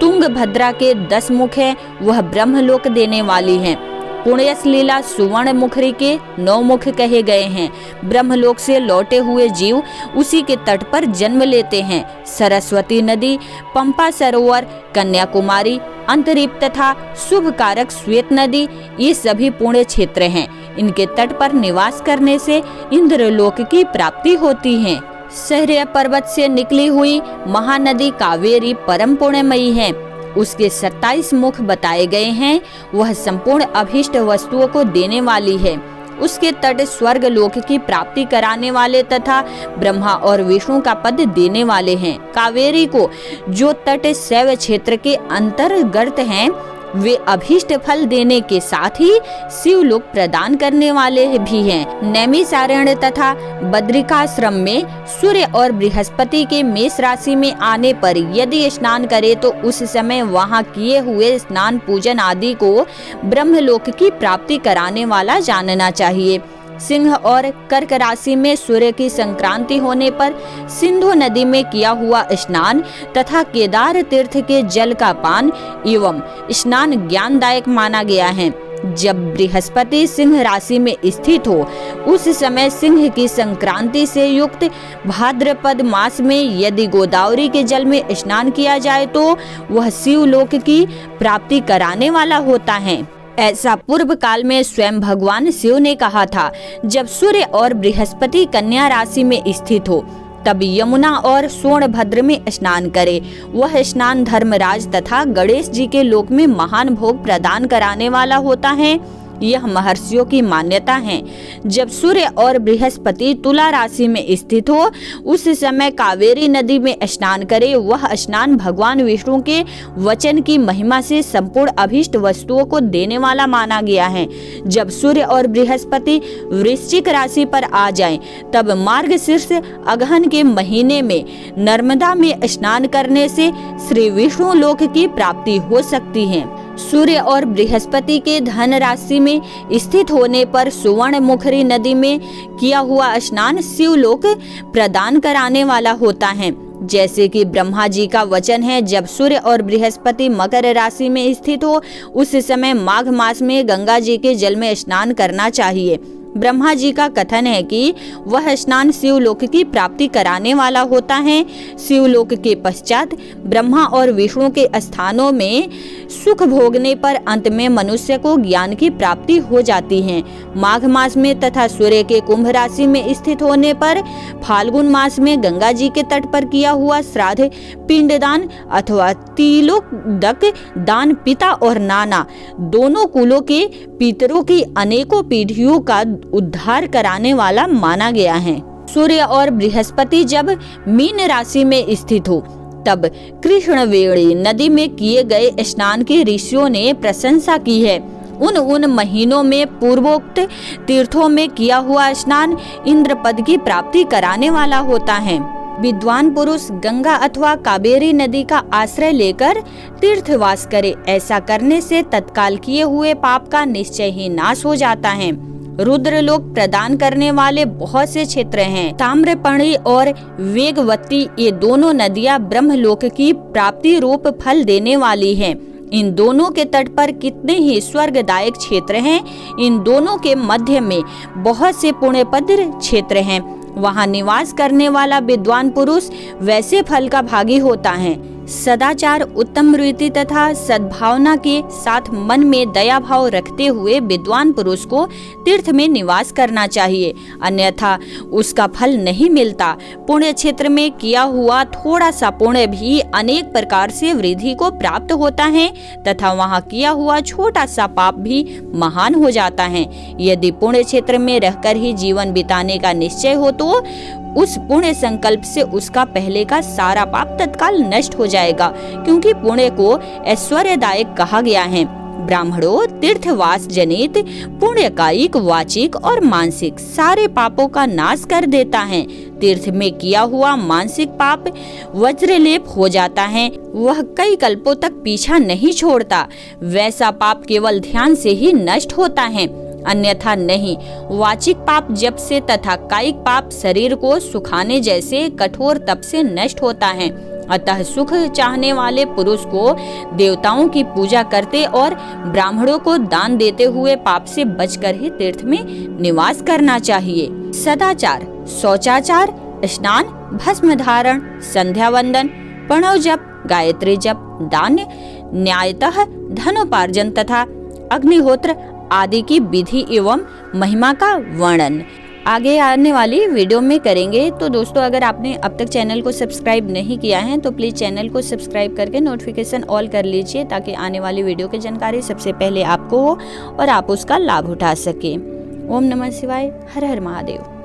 तुंगभद्रा के 10 मुख हैं। वह ब्रह्मलोक देने वाली है। पुण्यस लीला सुवर्ण मुखरी के 9 मुख कहे गए हैं। ब्रह्मलोक से लौटे हुए जीव उसी के तट पर जन्म लेते हैं। सरस्वती नदी, पंपा सरोवर, कन्याकुमारी, अंतरीप तथा शुभ कारक श्वेत नदी, ये सभी पुण्य क्षेत्र हैं। इनके तट पर निवास करने से इंद्रलोक की प्राप्ति होती है। सहर्य पर्वत से निकली हुई महानदी कावेरी परम पुण्यमयी है। उसके 27 मुख बताए गए हैं। वह संपूर्ण अभीष्ट वस्तुओं को देने वाली है। उसके तट स्वर्ग लोक की प्राप्ति कराने वाले तथा ब्रह्मा और विष्णु का पद देने वाले हैं। कावेरी को जो तट शैव क्षेत्र के अंतर्गत हैं, वे अभीष्ट फल देने के साथ ही शिवलोक प्रदान करने वाले भी हैं। नैमिषारण्य तथा बद्रिकाश्रम में सूर्य और बृहस्पति के मेष राशि में आने पर यदि स्नान करे तो उस समय वहां किए हुए स्नान पूजन आदि को ब्रह्मलोक की प्राप्ति कराने वाला जानना चाहिए। सिंह और कर्क राशि में सूर्य की संक्रांति होने पर सिंधु नदी में किया हुआ स्नान तथा केदार तीर्थ के जल का पान एवं स्नान ज्ञानदायक माना गया है। जब बृहस्पति सिंह राशि में स्थित हो उस समय सिंह की संक्रांति से युक्त भाद्रपद मास में यदि गोदावरी के जल में स्नान किया जाए तो वह शिवलोक की प्राप्ति कराने वाला होता है। ऐसा पूर्व काल में स्वयं भगवान शिव ने कहा था। जब सूर्य और बृहस्पति कन्या राशि में स्थित हो तब यमुना और सोनभद्र में स्नान करे। वह स्नान धर्मराज तथा गणेश जी के लोक में महान भोग प्रदान कराने वाला होता है। यह महर्षियों की मान्यता है। जब सूर्य और बृहस्पति तुला राशि में स्थित हो उस समय कावेरी नदी में स्नान करे। वह स्नान भगवान विष्णु के वचन की महिमा से संपूर्ण अभीष्ट वस्तुओं को देने वाला माना गया है। जब सूर्य और बृहस्पति वृश्चिक राशि पर आ जाएं, तब मार्गशीर्ष अगहन के महीने में नर्मदा में स्नान करने से श्री विष्णु लोक की प्राप्ति हो सकती है। सूर्य और बृहस्पति के धन राशि में स्थित होने पर सुवर्ण मुखरी नदी में किया हुआ स्नान शिवलोक प्रदान कराने वाला होता है। जैसे कि ब्रह्मा जी का वचन है, जब सूर्य और बृहस्पति मकर राशि में स्थित हो उस समय माघ मास में गंगा जी के जल में स्नान करना चाहिए। ब्रह्मा जी का कथन है कि वह स्नान शिवलोक की प्राप्ति कराने वाला होता है। शिवलोक के पश्चात ब्रह्मा और विष्णु के स्थानों में सुख भोगने पर अंत में मनुष्य को ज्ञान की प्राप्ति हो जाती है। माघ मास में तथा सूर्य के कुंभ राशि में स्थित होने पर फाल्गुन मास में गंगा जी के तट पर किया हुआ श्राद्ध, पिंडदान अथवा तिलोदक दान पिता और नाना दोनों कुलों के पितरों की अनेकों पीढ़ियों का उद्धार कराने वाला माना गया है। सूर्य और बृहस्पति जब मीन राशि में स्थित हो तब कृष्णवेणी नदी में किए गए स्नान की ऋषियों ने प्रशंसा की है। उन महीनों में पूर्वोक्त तीर्थों में किया हुआ स्नान इंद्र पद की प्राप्ति कराने वाला होता है। विद्वान पुरुष गंगा अथवा कावेरी नदी का आश्रय लेकर तीर्थवास करे। ऐसा करने से तत्काल किए हुए पाप का निश्चय ही नाश हो जाता है। रुद्रलोक प्रदान करने वाले बहुत से क्षेत्र हैं। ताम्रपर्णी और वेगवती ये दोनों नदियां ब्रह्मलोक की प्राप्ति रूप फल देने वाली हैं। इन दोनों के तट पर कितने ही स्वर्गदायक क्षेत्र हैं। इन दोनों के मध्य में बहुत से पुण्यपद क्षेत्र हैं। वहां निवास करने वाला विद्वान पुरुष वैसे फल का भागी होता है। सदाचार, उत्तम रीति तथा सद्भावना के साथ मन में दया भाव रखते हुए विद्वान पुरुष को तीर्थ में निवास करना चाहिए, अन्यथा उसका फल नहीं मिलता। पुण्य क्षेत्र में किया हुआ थोड़ा सा पुण्य भी अनेक प्रकार से वृद्धि को प्राप्त होता है तथा वहाँ किया हुआ छोटा सा पाप भी महान हो जाता है। यदि पुण्य क्षेत्र में रहकर ही जीवन बिताने का निश्चय हो तो उस पुण्य संकल्प से उसका पहले का सारा पाप तत्काल नष्ट हो जाएगा, क्योंकि पुण्य को ऐश्वर्यदायक कहा गया है। ब्राह्मणों तीर्थवास जनित पुण्य कायिक, वाचिक और मानसिक सारे पापों का नाश कर देता है। तीर्थ में किया हुआ मानसिक पाप वज्रलेप हो जाता है, वह कई कल्पों तक पीछा नहीं छोड़ता। वैसा पाप केवल ध्यान से ही नष्ट होता है, अन्यथा नहीं। वाचिक पाप जप से तथा कायिक पाप शरीर को सुखाने जैसे कठोर तप से नष्ट होता है। अतः सुख चाहने वाले पुरुष को देवताओं की पूजा करते और ब्राह्मणों को दान देते हुए पाप से बचकर ही तीर्थ में निवास करना चाहिए। सदाचार, शौचाचार, स्नान, भस्म धारण, संध्या वंदन, प्रणव जप, गायत्री जप, दान, न्यायतः धनोपार्जन तथा अग्निहोत्र आदि की विधि एवं महिमा का वर्णन आगे आने वाली वीडियो में करेंगे। तो दोस्तों, अगर आपने अब तक चैनल को सब्सक्राइब नहीं किया है तो प्लीज चैनल को सब्सक्राइब करके नोटिफिकेशन ऑल कर लीजिए, ताकि आने वाली वीडियो की जानकारी सबसे पहले आपको हो और आप उसका लाभ उठा सके। ओम नमः शिवाय। हर हर महादेव।